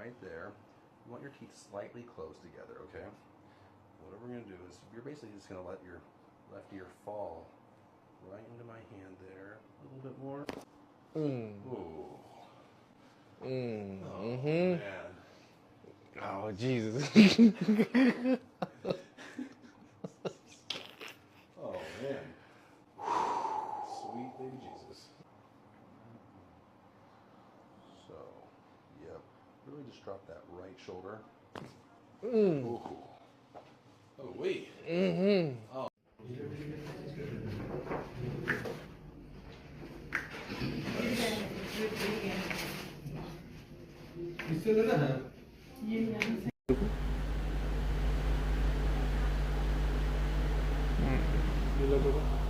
right there. You want your teeth slightly close together, okay? What we're going to do is you're basically just going to let your left ear fall right into my hand there. A little bit more. Ooh. Oh, man. Oh, Jesus. Oh, man. Sweet baby Jesus. So, yep. Really just drop that right shoulder. Ooh. Oh, wait. Oh. Gila tuh.